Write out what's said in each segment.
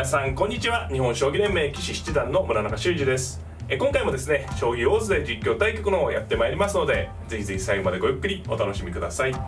皆さんこんにちは。日本将棋連盟棋士七段の村中修司です。今回もですね、将棋ウォーズで実況対局の方をやってまいりますので、ぜひぜひ最後までごゆっくりお楽しみください。は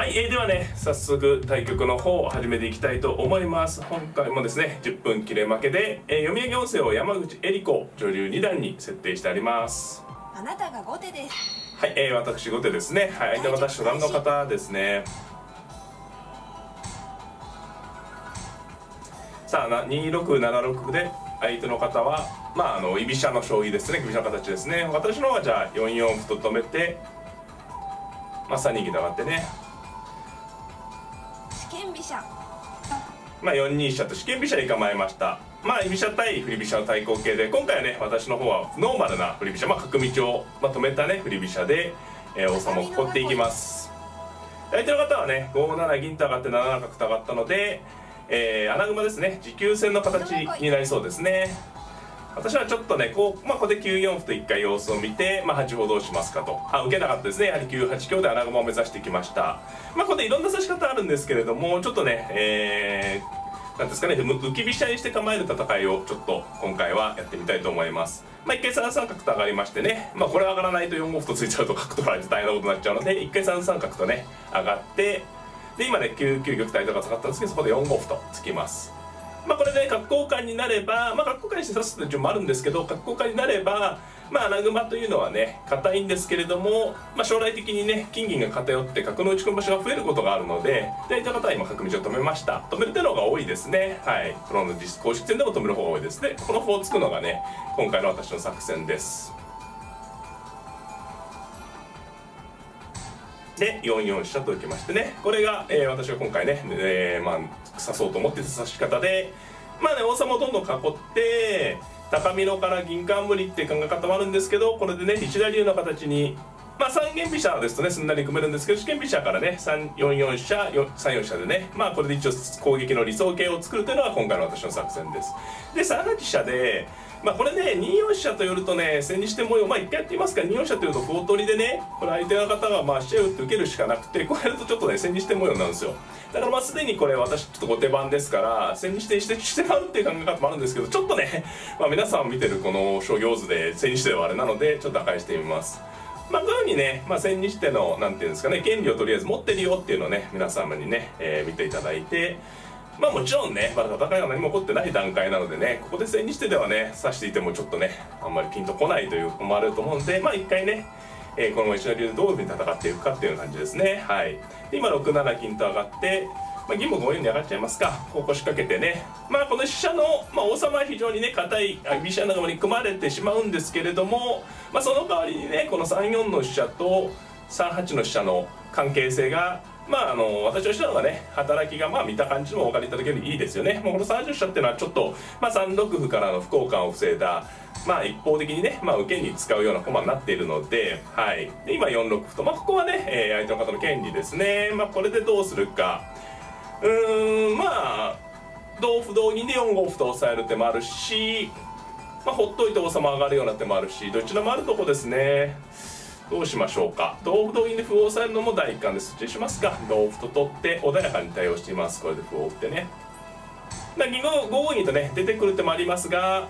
い、ではね、早速対局の方を始めていきたいと思います。今回もですね、10分切れ負けで、読み上げ音声を山口恵里子女流二段に設定してあります。あなたが後手です。はい、私後手ですね。はい、相手は私初段の方ですね。さあ2676で相手の方は居飛車の将棋ですね。居飛車の形ですね。私の方はじゃあ4四歩と止めて、3二銀と上がってね、四間飛車4二飛車と四間飛車に構えました。居飛車対振り飛車の対抗形で、今回はね私の方はノーマルな振り飛車、角道を止めたね振り飛車で、王様を囲っていきます。相手の方はね5七銀と上がって7七角と上がったので、穴熊ですね、持久戦の形になりそうですね。私はちょっとねここで9四歩と1回様子を見て、8歩どうしますかと。受けなかったですね。やはり9八香で穴熊を目指してきました。ここでいろんな指し方あるんですけれども、ちょっとねなんですかね、浮き飛車にして構える戦いをちょっと今回はやってみたいと思います。1回3三角と上がりましてね、これ上がらないと4五歩とついちゃうと角取られて大変なことになっちゃうので、1回3三角とね上がって、で今ね9九玉体とか使ったんですけど、そこで4五歩とつきます。これで角交換になれば、角交換にして指すって順もあるんですけど、角交換になれば穴熊というのはね硬いんですけれども、将来的にね金銀が偏って角の打ち込む場所が増えることがあるので、相手の方は今角道を止めました。止める手の方が多いですね。はい、プロの公式戦でも止める方が多いですね。この歩を突くのがね今回の私の作戦です。で4四飛車と受けましてね、これが、私が今回ね、指そうと思ってた指し方で、王様をどんどん囲って高美濃から銀冠っていう考え方もあるんですけど、これでね石田流の形に三間飛車ですとねすんなり組めるんですけど、四間飛車からね4四飛車3四飛車でね、これで一応攻撃の理想形を作るというのが今回の私の作戦です。で3八飛車でこれね2四飛車と寄るとね、千日手模様一回やってみますか。2四飛車と寄ると歩取りでね、これ相手の方が飛車打って受けるしかなくて、こうやるとちょっとね千日手模様なんですよ。だからすでにこれ私ちょっと後手番ですから千日手してまうっていう考え方もあるんですけど、ちょっとね皆さん見てるこの将棋ウォーズで千日手はあれなので、ちょっと破壊してみます。こういうふうにね、千日手のなんていうんですかね、権利をとりあえず持ってるよっていうのをね皆様にね、見ていただいて、もちろんねまだ戦いが何も起こってない段階なのでね、ここで千日手ではね指していてもちょっとねあんまりピンとこないという思われると思うんで、一回ね、この石田流でどういうふうに戦っていくかっていう感じですね。はい、で今6七金と上がって、銀も5四に上がっちゃいますか。ここ腰掛けてね、この飛車の、王様は非常にね硬い飛車の側に組まれてしまうんですけれども、その代わりにねこの3四の飛車と3八の飛車の関係性が私としてはね働きが見た感じでもお分かりいただけるようにいいですよね。この3八の飛車っていうのはちょっと3六歩からの歩交換を防いだ一方的にね受けに使うような駒になっているので、はい、で今4六歩とここはね、相手の方の権利ですね。これでどうするか、同歩同銀で4五歩と押さえる手もあるし、ほっといて王様上がるような手もあるし、どちらもあるとこですね。どうしましょうか。同歩同銀で歩を押さえるのも第一感です。そっちにしますか。同歩と取って穏やかに対応しています。これで歩を打ってね、銀5五銀とね出てくる手もありますが、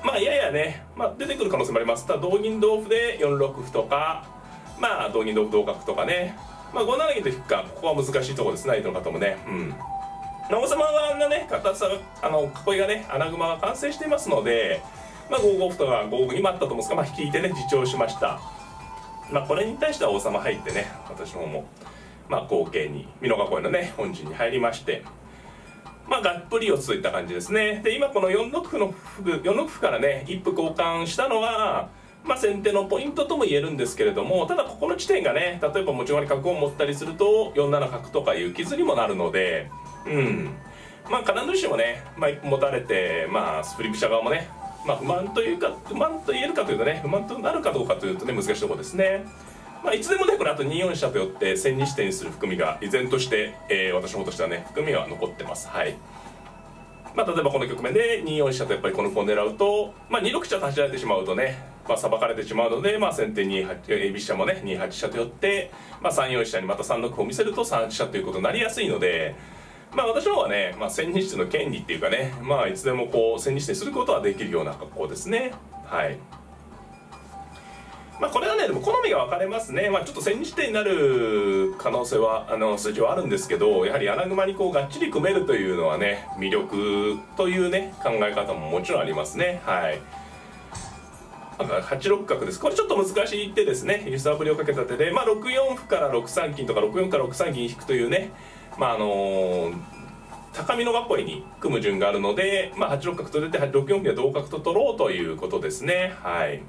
ややね、出てくる可能性もあります。ただ同銀同歩で4六歩とか、同銀同歩同角とかね、5七銀と引くか、ここは難しいところですね。相手の方もね、王様があんなね硬さ囲いがね穴熊が完成していますので、5五歩とか5五歩今あったと思うんですが、引いてね自重しました。これに対しては王様入ってね、私の方も後継に美濃囲いのね本陣に入りまして、がっぷり四つといった感じですね。で今この4六歩からね一歩交換したのは先手のポイントとも言えるんですけれども、ただここの地点がね例えば持ち駒に角を持ったりすると4七角とかいう傷にもなるので、必ずしもね一歩持たれて振り飛車側もね不満というか不満と言えるかというとね、不満となるかどうかというとね難しいところですね。いつでもねこれあと2四飛車と寄って千日手にする含みが依然として、私の方としてはね含みは残ってます。はい、例えばこの局面で2四飛車とやっぱりこの歩を狙うと、2六飛車と走られてしまうとねさばかれてしまうので、先手2八飛車もね2八飛車と寄って、3四飛車にまた3六歩を見せると3八飛車ということになりやすいので、まあ私の方はね、千日手の権利っていうかね、いつでもこう千日手にすることはできるような格好ですね。はい。これはね、でも好みが分かれますね。ちょっと千日手になる可能性は筋はあるんですけど、やはり穴熊にこうがっちり組めるというのはね、魅力というね考え方ももちろんありますね。はい。8六角です。これちょっと難しい手ですね。揺さぶりをかけた手で、6四歩から6三金とか6四から6三銀引くというね、高美濃囲いに組む順があるので、8六角と出て6四歩で同角と取ろうということですね。はい。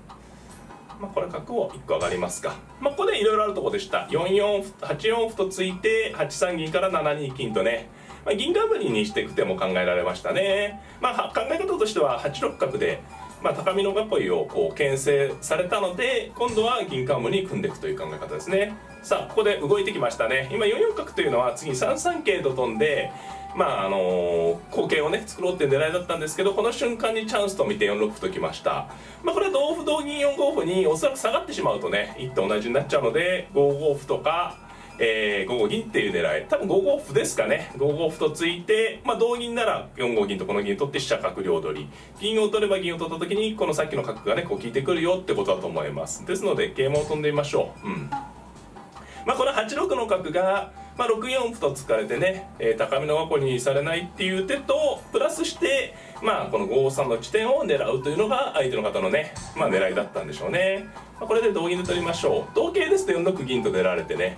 これ角を1個上がりますか。ここでいろいろあるところでした。4四歩、8四歩とついて8三銀から7二金とね、銀冠にしていく手も考えられましたね。考え方としては8六角で、高美濃囲いをこう牽制されたので、今度は銀冠に組んでいくという考え方ですね。さあここで動いてきましたね。今4四角というのは次3三桂と飛んで、後継をね作ろうっていう狙いだったんですけど、この瞬間にチャンスと見て4六歩ときました。これは同歩同銀4五歩におそらく下がってしまうとね一手同じになっちゃうので、5五歩とか、5五銀っていう狙い、多分5五歩ですかね。5五歩とついて、同銀なら4五銀とこの銀取って飛車角両取り、銀を取れば銀を取った時にこのさっきの角がねこう効いてくるよってことだと思います。ですので桂馬を飛んでみましょう。この8六の角が6四歩と突かれてね、高美濃囲いにされないっていう手とプラスして、この5三の地点を狙うというのが相手の方のね、狙いだったんでしょうね。これで同銀で取りましょう。同桂ですと4六銀と出られてね、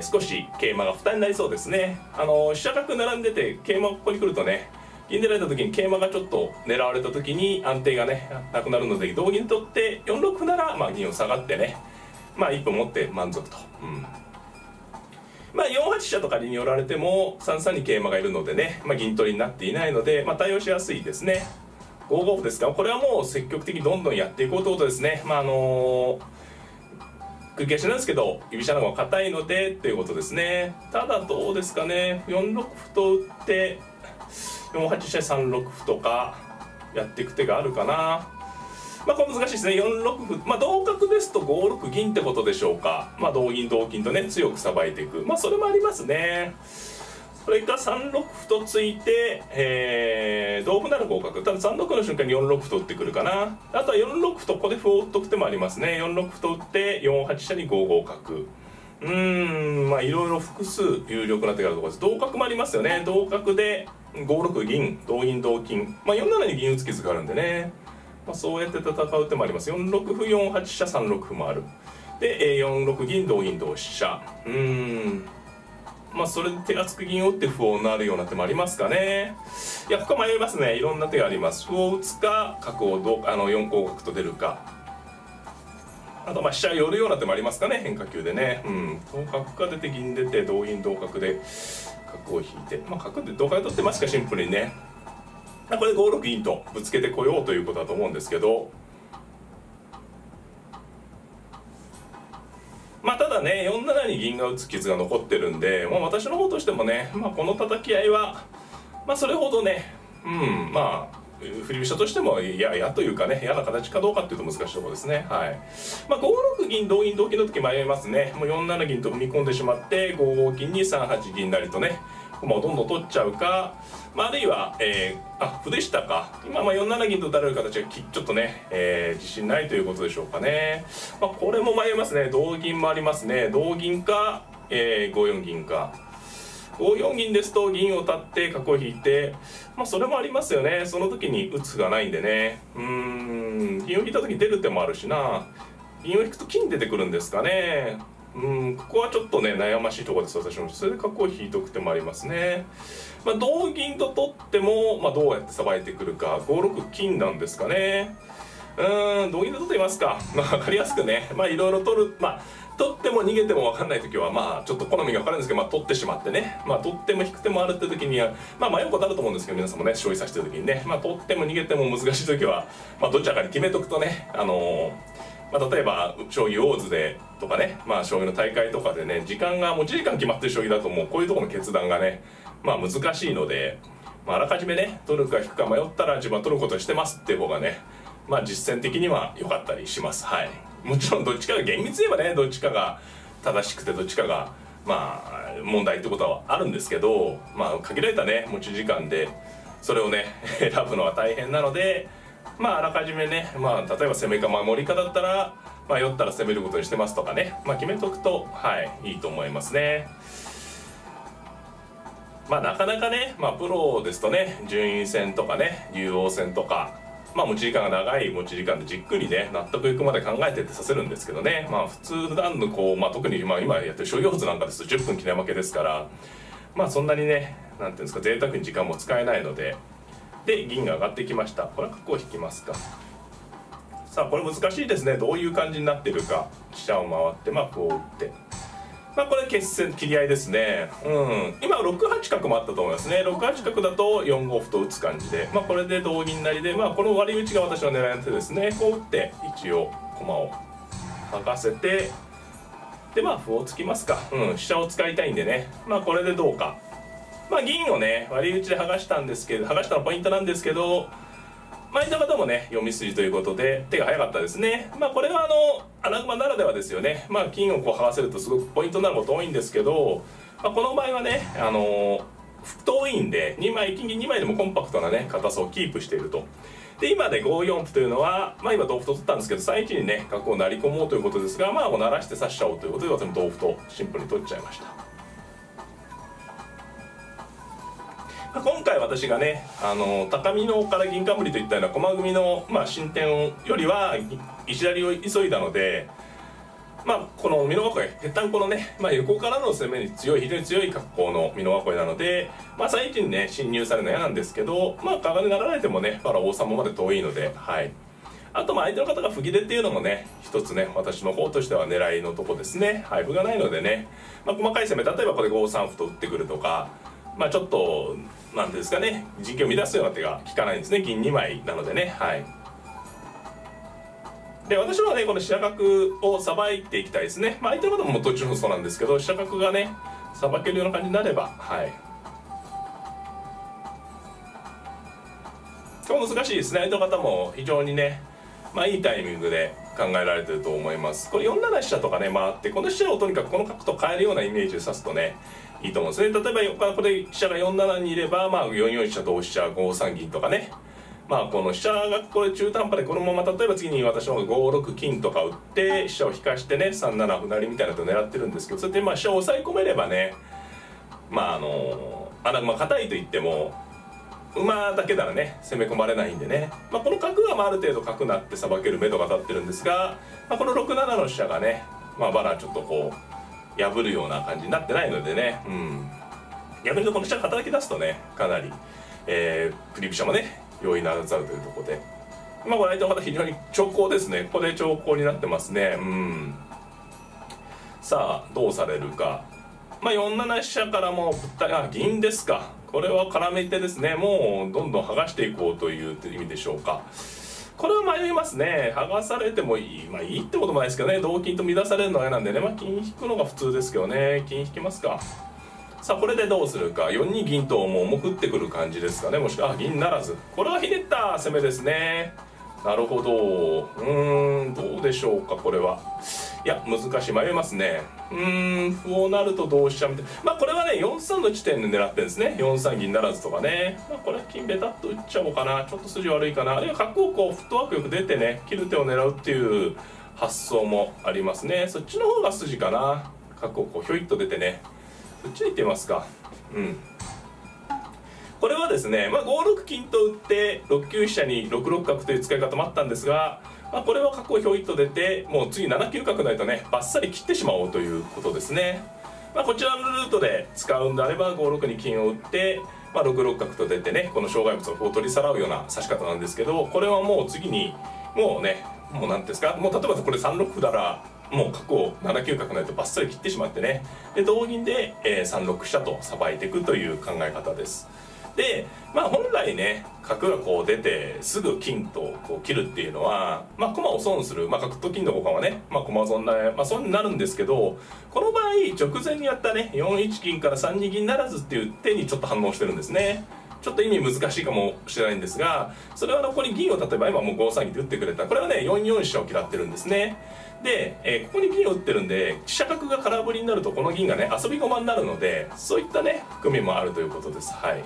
少し桂馬が負担になりそうですね。飛車角並んでて桂馬がここに来るとね、銀出られた時に桂馬がちょっと狙われた時に安定がねなくなるので、同銀取って4六歩なら銀を下がってね、一歩持って満足と。4八飛車とかに寄られても3三に桂馬がいるのでね、銀取りになっていないので、対応しやすいですね。5五歩ですから、これはもう積極的にどんどんやっていこうということですね。繰り返しなんですけど居飛車の方が硬いのでということですね。ただどうですかね、4六歩と打って4八飛車3六歩とかやっていく手があるかな。これ難しいですね。4六歩、同角ですと5六銀ってことでしょうか。同銀同金とね強くさばいていく、それもありますね。それか3六歩とついて、同歩なら合格。ただ3六の瞬間に4六歩と打ってくるかな。あとは4六歩とここで歩を打っとく手もありますね。4六歩と打って4八飛車に5五角。いろいろ複数有力な手があるところです。同角もありますよね。同角で5六銀、同銀同金、4七に銀打つ傷があるんでね、そうやって戦う手もあります。4六歩4八飛車3六歩もある。で4六銀同銀同飛車、それで手厚く銀を打って歩を成るような手もありますかね。いやここ迷いますね。いろんな手があります。歩を打つか角を4五角と出るか、あと飛車寄るような手もありますかね、変化球でね。同角か出て銀出て同銀同角で角を引いて、角で同角取ってますか、シンプルにね。これで5六銀とぶつけてこようということだと思うんですけど、ただね4七に銀が打つ傷が残ってるんで、私の方としてもね、この叩き合いはそれほどね、振り飛車としても嫌というかね、嫌な形かどうかっていうと難しいところですね。はい。5六銀同銀同金の時迷いますね。もう4七銀と踏み込んでしまって5五金に3八銀成とね駒をどんどん取っちゃうか、あるいは、歩でしたか。今4七銀と打たれる形がちょっとね、自信ないということでしょうかね。これも迷いますね。同銀もありますね。同銀か、5四銀か。5四銀ですと銀を立って角を引いて、それもありますよね。その時に打つがないんでね、銀を引いた時出る手もあるしな。銀を引くと金出てくるんですかね。ここはちょっとね悩ましいところです。私もそれで角を引いとく手もありますね。同銀と取っても、どうやってさばいてくるか。5六金なんですかね。同銀と取ってみますか。分かりやすくね、いろいろ取る、取っても逃げても分かんない時はちょっと好みが分かるんですけど、取ってしまってね、取っても引く手もあるって時には迷うことあると思うんですけど、皆さんもね将棋指してる時にね、取っても逃げても難しい時はどちらかに決めとくとね、例えば将棋大津でとかね、将棋の大会とかでね時間が持ち時間決まってる将棋だともうこういうところの決断がね難しいので、あらかじめね取るか引くか迷ったら自分は取ることにしてますっていう方がね実践的には良かったりします。はい。もちろんどっちかが厳密に言えばねどっちかが正しくてどっちかがまあ問題ってことはあるんですけど、まあ限られたね持ち時間でそれをね選ぶのは大変なので、まああらかじめね、まあ例えば攻めか守りかだったら、まあ酔ったら攻めることにしてますとかね、まあ決めとくといいと思いますね。まあなかなかね、まあプロですとね順位戦とかね竜王戦とか、まあ持ち時間が長い持ち時間でじっくりね納得いくまで考えてってさせるんですけどね、まあ普段のこう、まあ特に今やってる将棋図なんかですと10分決め負けですから、まあそんなにねなんていうんですか贅沢に時間も使えないので、で銀が上がってきました。これは角を引きますか。さあこれ難しいですね。どういう感じになってるか。飛車を回ってまあこう打って、まあこれ決戦切り合いですね。今6八角もあったと思いますね。6八角だと4五歩と打つ感じで、まあこれで同銀成で、まあこの割り打ちが私の狙いの手ですね。こう打って一応駒を剥がせて、でまあ歩を突きますか。飛車を使いたいんでね、まあこれでどうか。まあ銀をね割り打ちで剥がしたんですけど、剥がしたのポイントなんですけど、まあ、いた方もね読み筋ということで手が早かったですね。まあこれは穴熊ならではですよね。まあ金をこう剥がせるとすごくポイントになること多いんですけど、まあ、この場合はね太いんで金銀2枚でもコンパクトなね硬さをキープしていると。で今で5四歩というのは、まあ今同歩と取ったんですけど3一にね角を成り込もうということですが、まあもう鳴らして指しちゃおうということで私も同歩とシンプルに取っちゃいました。今回私がね高美濃から銀冠といったような駒組みの、まあ、進展よりは石田流を急いだので、まあこの美濃囲いぺったんこのね、まあ、横からの攻めに強い非常に強い格好の美濃囲いなので、まあ最一にね侵入されるの嫌なんですけど、まあ鋼になられてもねまだ王様まで遠いので、あとまあ相手の方が歩切れっていうのもね一つね私の方としては狙いのとこですね。歩がないのでね、まあ、細かい攻め、例えばこれ5三歩と打ってくるとか、まあちょっとなんていうんですかね陣形を乱すような手が効かないんですね。銀2枚なのでね。で私はねこの飛車角をさばいていきたいですね。まあ相手の方もどっちもそうなんですけど、飛車角がねさばけるような感じになればこれ難しいですね。相手の方も非常にねまあいいタイミングで考えられてると思います。これ4七飛車とかね回って、この飛車をとにかくこの角と変えるようなイメージで指すとねいいと思うんですね。例えばこれ飛車が4七にいれば、まあ4四飛車同飛車5三銀とかね、まあこの飛車がこれ中途半端でこのまま例えば次に私の方が5六金とか打って飛車を引かしてね3七歩成みたいなのを狙ってるんですけど、それでまあ飛車を押さえ込めればね、まあ穴熊硬いと言っても馬だけならね攻め込まれないんでね、まあ、この角はまあある程度角なってさばける目処が立ってるんですが、まあ、この6七の飛車がねまあバラちょっとこう破るような感じになってないのでね、逆にこの飛車が働き出すとねかなり振り飛車もね容易ならざるというところで、まあこれ相手の方非常に長考ですね。ここで長考になってますね。さあどうされるか。まあ4七飛車からもぶった銀ですか。これは絡め手ですね。もうどんどん剥がしていこうという意味でしょうか。これは迷いますね。剥がされてもいい、まあいいってこともないですけどね、同金と乱されるのは嫌なんでね、まあ金引くのが普通ですけどね。金引きますか。さあこれでどうするか。4二銀ともう重くってくる感じですかね。もしくは銀ならず、これはひねった攻めですね。なるほど。どうでしょうかこれは。いや難しい、迷いますね。歩をなると同飛車みたいな、まあこれはね4三の地点で狙ってるんですね。4三銀ならずとかね、まあこれは金ベタっと打っちゃおうかな。ちょっと筋悪いかな。あるいは角をこうフットワークよく出てね切る手を狙うっていう発想もありますね。そっちの方が筋かな。角をこうひょいっと出てね、そっちでいってみますか。これはですね、まあ、5六金と打って6九飛車に6六角という使い方もあったんですが、まあ、これは角をひょいっと出てもう次7九角ないとねバッサリ切ってしまおうということですね。まあ、こちらのルートで使うんであれば5六に金を打って、まあ、6六角と出てねこの障害物をこう取りさらうような指し方なんですけど、これはもう次にもうねもう何ていうんですか、もう例えばこれ3六歩ならもう角を7九角ないとバッサリ切ってしまってね、で同銀で、3六飛車とさばいていくという考え方です。でまあ本来ね角がこう出てすぐ金とこう切るっていうのは、まあ駒を損する、まあ、角と金の交換はね、まあ、駒損な、まあ、損になるんですけど、この場合直前にやったね4一金から3二銀ならずっていう手にちょっと反応してるんですね。ちょっと意味難しいかもしれないんですが、それは残り銀を例えば今もう5三銀で打ってくれた、これはね4四飛車を嫌ってるんですね。で、ここに銀を打ってるんで飛車角が空振りになるとこの銀がね遊び駒になるので、そういったね含みもあるということです。はい。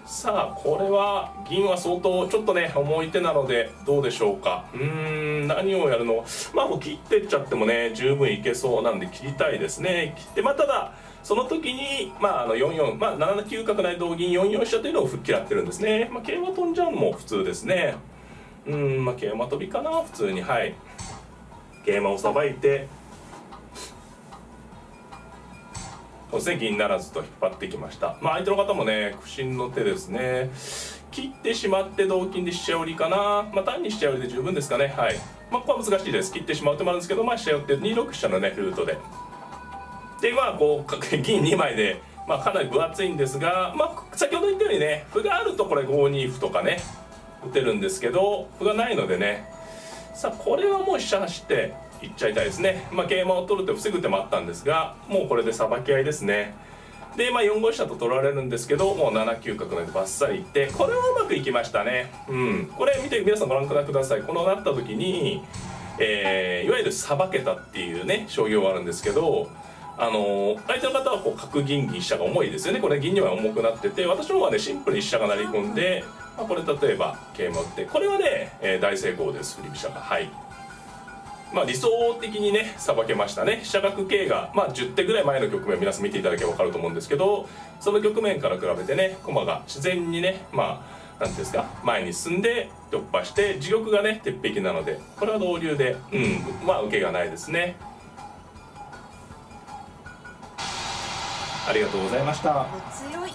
さあこれは銀は相当ちょっとね重い手なのでどうでしょうか。何をやるの、まあもう切ってっちゃってもね十分いけそうなんで切りたいですね。切ってただその時に4四、7九角成同銀4四飛車というのを嫌ってるんですね。桂馬飛んじゃうのも普通ですね。桂馬飛びかな普通に。はい。桂馬をさばいて、そうですね、銀ならずと引っ張ってきました。相手の方もね苦心の手ですね。切ってしまって同金で飛車寄りかな。単に飛車寄りで十分ですかね。はい。ここは難しいです。切ってしまう手もあるんですけど、飛車寄って2六飛車のねルートで。でこう銀2枚で、かなり分厚いんですが、先ほど言ったようにね歩があるとこれ5二歩とかね打てるんですけど、歩がないのでね、さあこれはもう飛車走っていっちゃいたいですね。桂馬を取る手を防ぐ手もあったんですが、もうこれでさばき合いですね。で4五飛車と取られるんですけど、もう7九角なんでバッサリいって、これはうまくいきましたね。これ見て皆さんご覧ください。このなった時に、いわゆるさばけたっていうね将棋があるんですけど、相手の方はこう角銀飛車が重いですよね。これ銀2枚重くなってて、私の方はねシンプルに飛車が成り込んで、これ例えば桂馬打って、これはね、大成功です。振り飛車が。はい。理想的にねさばけましたね。飛車角桂が10手ぐらい前の局面皆さん見ていただければ分かると思うんですけど、その局面から比べてね駒が自然にねなんていうんですか前に進んで突破して、自玉がね鉄壁なので、これは同竜で受けがないですね。ありがとうございました。強い。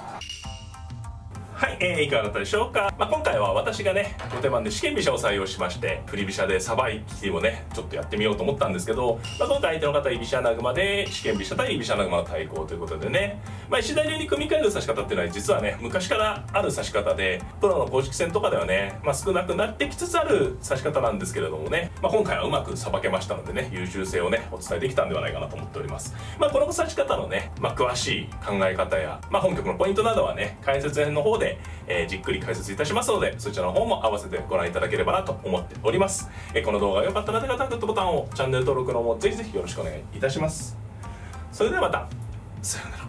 はい、いかがだったでしょうか。今回は私がね後手番で四間飛車を採用しまして、振り飛車でさばいきをねちょっとやってみようと思ったんですけど、今回相手の方居飛車穴熊で四間飛車対居飛車穴熊の対抗ということでね、石田流に組み替える指し方っていうのは実はね昔からある指し方で、プロの公式戦とかではね、少なくなってきつつある指し方なんですけれどもね、今回はうまくさばけましたのでね、優秀性をねお伝えできたんではないかなと思っております。この指し方のね、詳しい考え方や、本局のポイントなどはね解説編の方でじっくり解説いたしますので、そちらの方も合わせてご覧いただければなと思っております。この動画が良かったら手形グッドボタンを、チャンネル登録の方もぜひぜひよろしくお願いいたします。それではまた、さようなら。